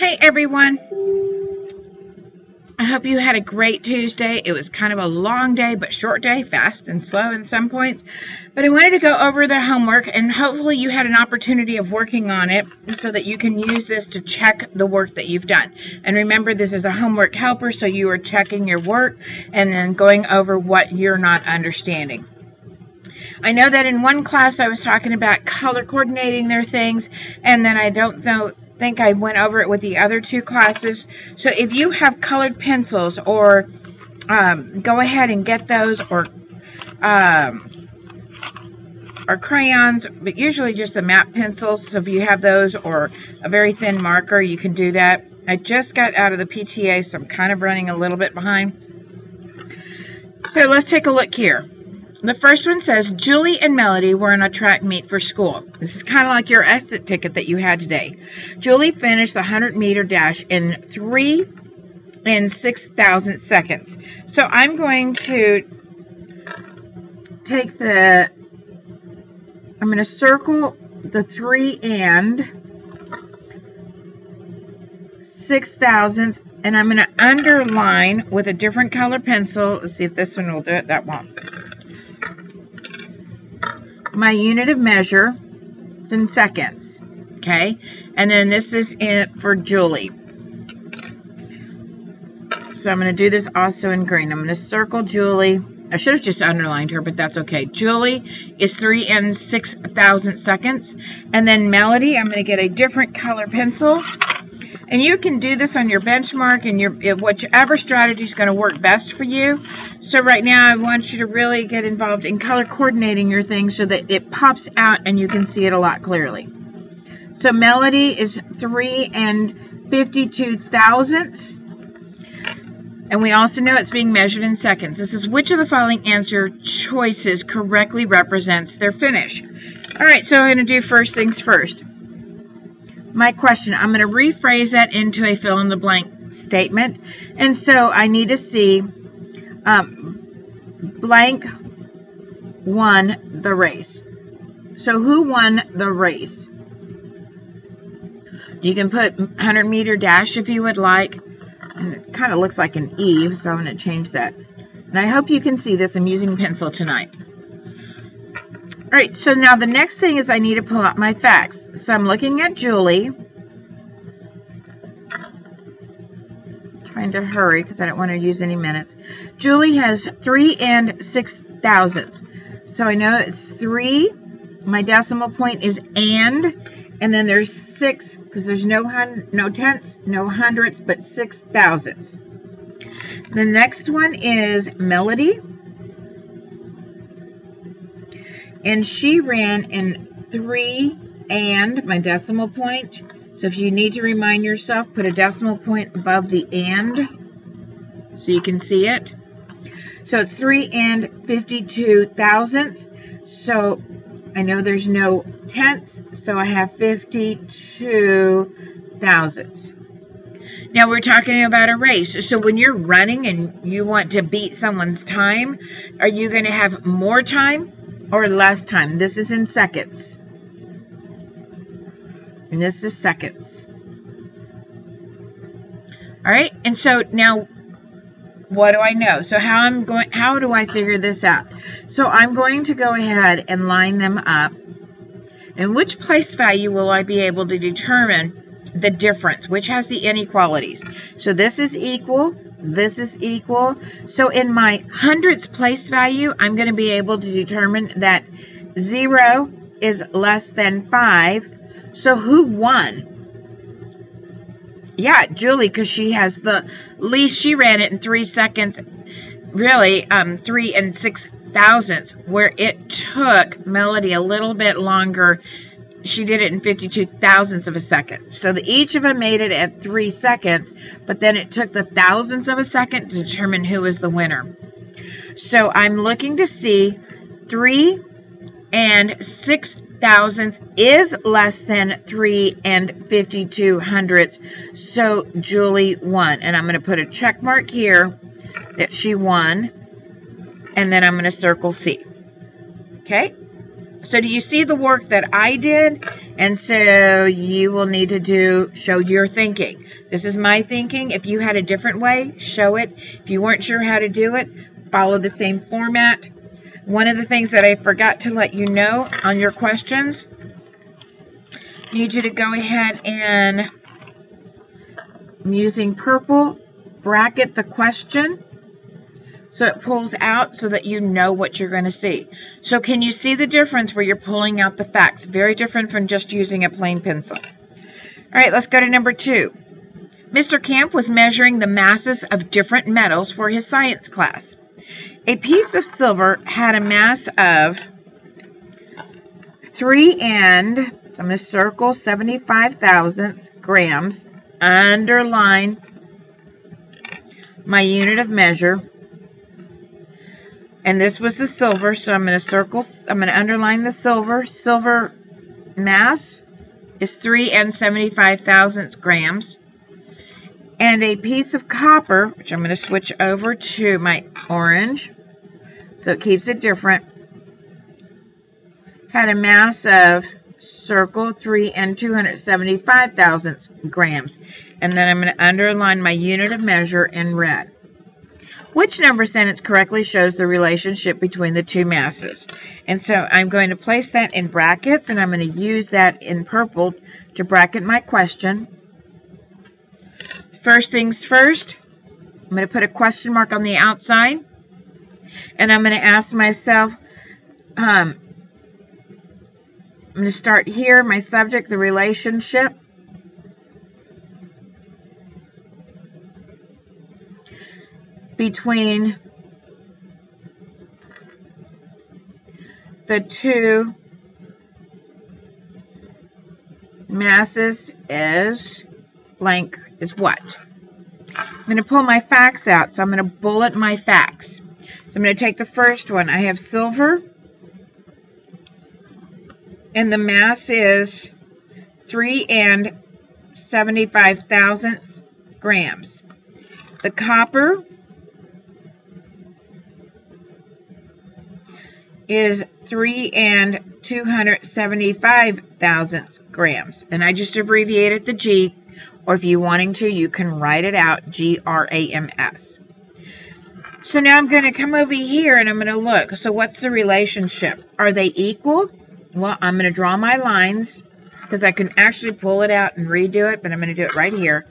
Hey everyone, I hope you had a great Tuesday. It was kind of a long day, but short day, fast and slow in some points. But I wanted to go over the homework, and hopefully you had an opportunity of working on it so that you can use this to check the work that you've done. And remember, this is a homework helper, so you are checking your work and then going over what you're not understanding. I know that in one class I was talking about color coordinating their things, and then I think I went over it with the other two classes. So if you have colored pencils, or go ahead and get those, or crayons, but usually just the map pencils. So if you have those, or a very thin marker, you can do that. I just got out of the PTA, so I'm kind of running a little bit behind. So let's take a look here. The first one says, Julie and Melody were on a track meet for school. This is kind of like your exit ticket that you had today. Julie finished the 100-meter dash in 3 6,000 seconds. So I'm going to take I'm going to circle the 3 and 6,000, and I'm going to underline with a different color pencil. Let's see if this one will do it. That won't. My unit of measure is in seconds, okay? And then this is it for Julie. So I'm going to do this also in green. I'm going to circle Julie. I should have just underlined her, but that's okay. Julie is 3 6,000 seconds. And then Melody, I'm going to get a different color pencil. And you can do this on your benchmark and whichever strategy is going to work best for you. So right now I want you to really get involved in color coordinating your things so that it pops out and you can see it a lot clearly. So Melody is 3 52 thousandths. And we also know it's being measured in seconds. This is which of the following answer choices correctly represents their finish. All right, so I'm going to do first things first. My question, I'm going to rephrase that into a fill-in-the-blank statement. And so I need to see blank won the race. So who won the race? You can put 100-meter dash if you would like. And it kind of looks like an Eve, so I'm going to change that. And I hope you can see this. I'm using pencil tonight. All right, so now the next thing is I need to pull out my facts. So I'm looking at Julie. Trying to hurry because I don't want to use any minutes. Julie has 3 6,000. So I know it's 3. My decimal point is and then there's 6 because there's no tenths, no hundredths, but 6,000. The next one is Melody. And she ran in 3 and my decimal point. So if you need to remind yourself, put a decimal point above the and so you can see it. So it's 3 52 thousandths. So I know there's no tenths, so I have 52 thousandths. Now we're talking about a race. So when you're running and you want to beat someone's time, are you going to have more time or less time? This is in seconds. And this is seconds. All right, and so now what do I know? So how do I figure this out? So I'm going to go ahead and line them up. And which place value will I be able to determine the difference? Which has the inequalities? So this is equal, this is equal. So in my hundredths place value, I'm going to be able to determine that 0 is less than 5. So who won? Yeah, Julie, because she has the least. She ran it in 3 seconds, really 3 6,000ths, where it took Melody a little bit longer. She did it in 52 thousandths of a second. So each of them made it at 3 seconds, but then it took the thousandths of a second to determine who was the winner. So I'm looking to see 3 6,000ths is less than 3 52 hundredths. So Julie won. And I'm going to put a check mark here that she won. And then I'm going to circle C. Okay? So do you see the work that I did? And so you will need to show your thinking. This is my thinking. If you had a different way, show it. If you weren't sure how to do it, follow the same format. One of the things that I forgot to let you know on your questions, I need you to go ahead and, I'm using purple, bracket the question so it pulls out so that you know what you're going to see. So can you see the difference where you're pulling out the facts? Very different from just using a plain pencil. All right, let's go to number 2. Mr. Camp was measuring the masses of different metals for his science class. A piece of silver had a mass of 3 and, so I'm going to circle 75,000 grams, underline my unit of measure, and this was the silver, so I'm going to underline the silver. Silver mass is 3 and 75,000 grams. And a piece of copper, which I'm going to switch over to my orange, so it keeps it different, had a mass of, circle, 3 and 275,000 grams. And then I'm going to underline my unit of measure in red. Which number sentence correctly shows the relationship between the two masses? And so I'm going to place that in brackets, and I'm going to use that in purple to bracket my question. First things first, I'm going to put a question mark on the outside, and I'm going to ask myself, I'm going to start here, my subject, the relationship. Between the two masses is blank is what? I'm going to pull my facts out, so I'm going to bullet my facts. So I'm going to take the first one. I have silver, and the mass is 3 and 75,000 grams. The copper is 3 and 275,000 grams. And I just abbreviated the G, or if you're wanting to, you can write it out, Grams. So now I'm going to come over here and I'm going to look. So what's the relationship? Are they equal? Well, I'm going to draw my lines because I can actually pull it out and redo it, but I'm going to do it right here.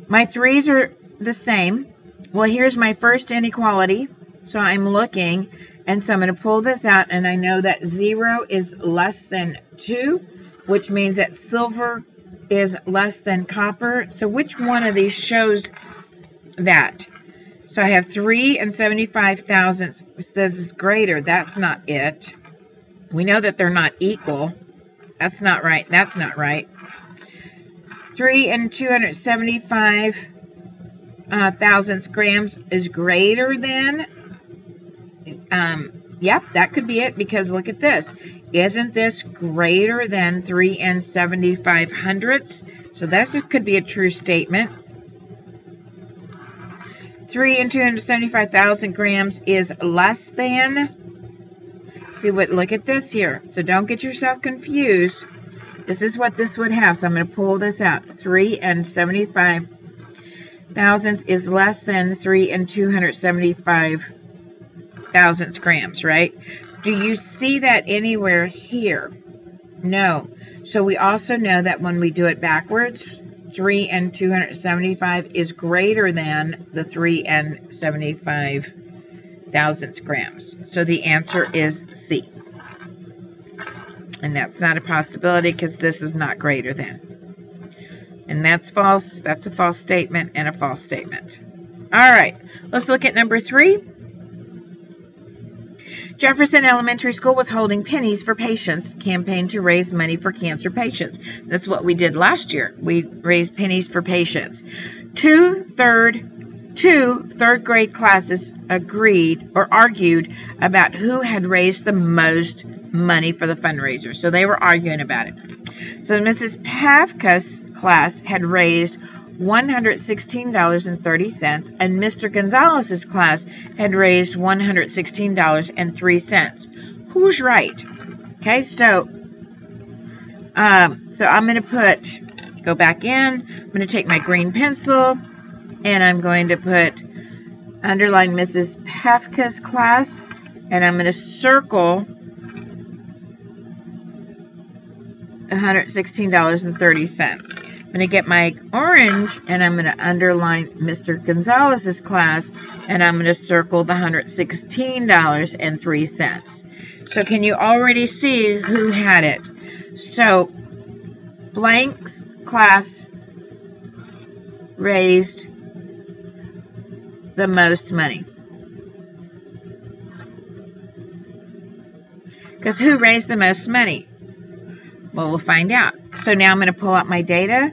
My 3's are the same. Well, here's my first inequality. So I'm looking, and so I'm going to pull this out, and I know that 0 is less than 2, which means that silver is less than copper. So which one of these shows that? So I have 3 and 75,000 says it's greater. That's not it. We know that they're not equal. That's not right. That's not right. 3 and 275,000 grams is greater than. Yep, that could be it, because look at this. Isn't this greater than 3 and 75/100ths? So that just could be a true statement. 3 and 275,000 grams is less than. Look at this here. So don't get yourself confused. This is what this would have. So I'm going to pull this out. 3 and 75,000 is less than 3 and 275,000 grams, right? Do you see that anywhere here? No. So we also know that when we do it backwards, 3 and 275 is greater than the 3 and 75,000 grams. So the answer is C. And that's not a possibility because this is not greater than. And that's false. That's a false statement and a false statement. All right. Let's look at number 3. Jefferson Elementary School was holding Pennies for Patients campaign to raise money for cancer patients. That's what we did last year. We raised pennies for patients. Two third grade classes agreed or argued about who had raised the most money for the fundraiser. So they were arguing about it. So Mrs. Pavka's class had raised $116.30, and Mr. Gonzalez's class had raised $116.03. Who's right? Okay, so So I'm going to go back in. I'm going to take my green pencil, and I'm going to underline Mrs. Pafka's class, and I'm going to circle $116.30. I'm going to get my orange, and I'm going to underline Mr. Gonzalez's class, and I'm going to circle the $116.03. So can you already see who had it? So blank's class raised the most money. Because who raised the most money? Well, we'll find out. So now I'm going to pull out my data.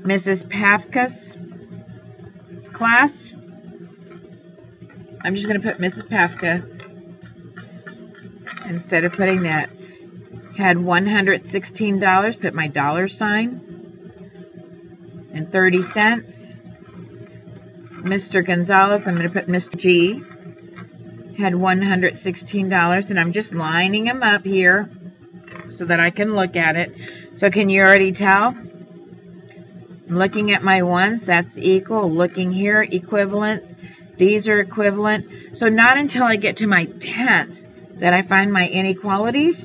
Mrs. Pafka's class. I'm just going to put Mrs. Pafka instead of putting that. Had $116. Put my dollar sign and 30 cents. Mr. Gonzalez, I'm going to put Mr. G. Had $116, and I'm just lining them up here so that I can look at it. So can you already tell? I'm looking at my ones, that's equal. Looking here, equivalent. These are equivalent. So not until I get to my tenth that I find my inequalities,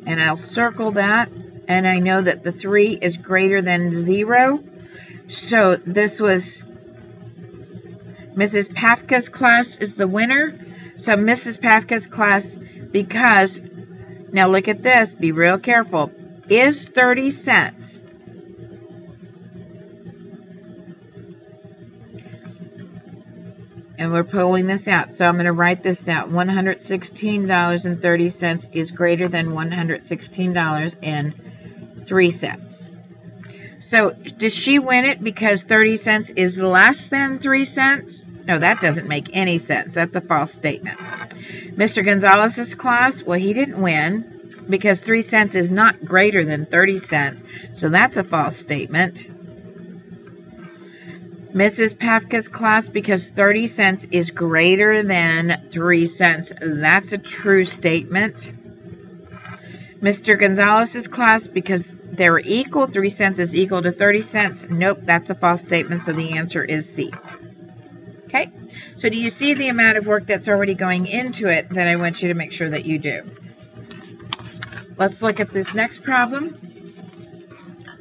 and I'll circle that, and I know that the 3 is greater than 0. So this was Mrs. Pafka's class is the winner. So Mrs. Pafka's class, because, now look at this, be real careful, is 30 cents. And we're pulling this out. So I'm going to write this out. $116.30 is greater than $116.03. So does she win it because 30 cents is less than 3 cents? No, that doesn't make any sense. That's a false statement. Mr. Gonzalez's class, well, he didn't win because 3 cents is not greater than 30 cents. So that's a false statement. Mrs. Pafka's class, because 30 cents is greater than 3 cents. That's a true statement. Mr. Gonzalez's class, because they're equal, 3 cents is equal to 30 cents. Nope, that's a false statement, so the answer is C. Okay, so do you see the amount of work that's already going into it that I want you to make sure that you do? Let's look at this next problem.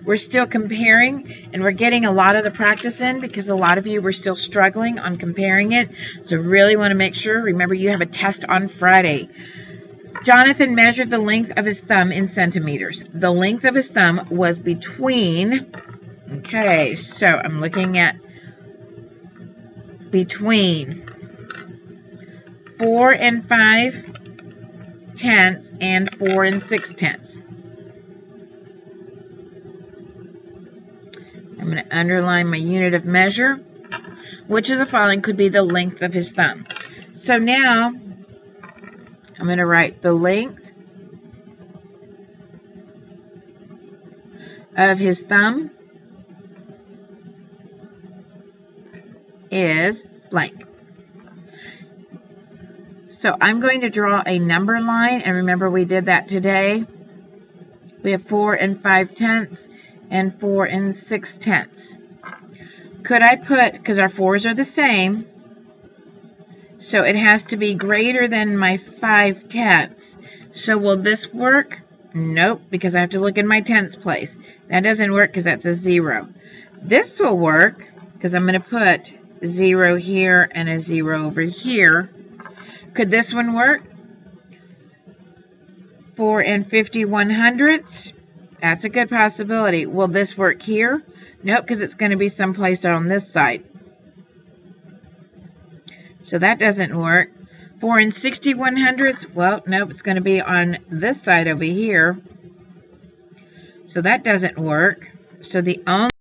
We're still comparing, and we're getting a lot of the practice in because a lot of you were still struggling on comparing it. So really want to make sure, remember you have a test on Friday. Jonathan measured the length of his thumb in centimeters. The length of his thumb was between, okay, so I'm looking at between 4 5/10 and 4 6/10. I'm going to underline my unit of measure. Which of the following could be the length of his thumb? So now, I'm going to write the length of his thumb is blank. So I'm going to draw a number line, and remember we did that today. We have 4 5/10 and 4 6/10. Could I put, because our 4s are the same, so it has to be greater than my 5/10. So will this work? Nope, because I have to look in my tenths place. That doesn't work because that's a 0. This will work because I'm going to put 0 here and a 0 over here. Could this one work? 4 51/100. That's a good possibility. Will this work here? Nope, because it's going to be someplace on this side. So that doesn't work. 4 61/100. Well, nope, it's going to be on this side over here. So that doesn't work. So the only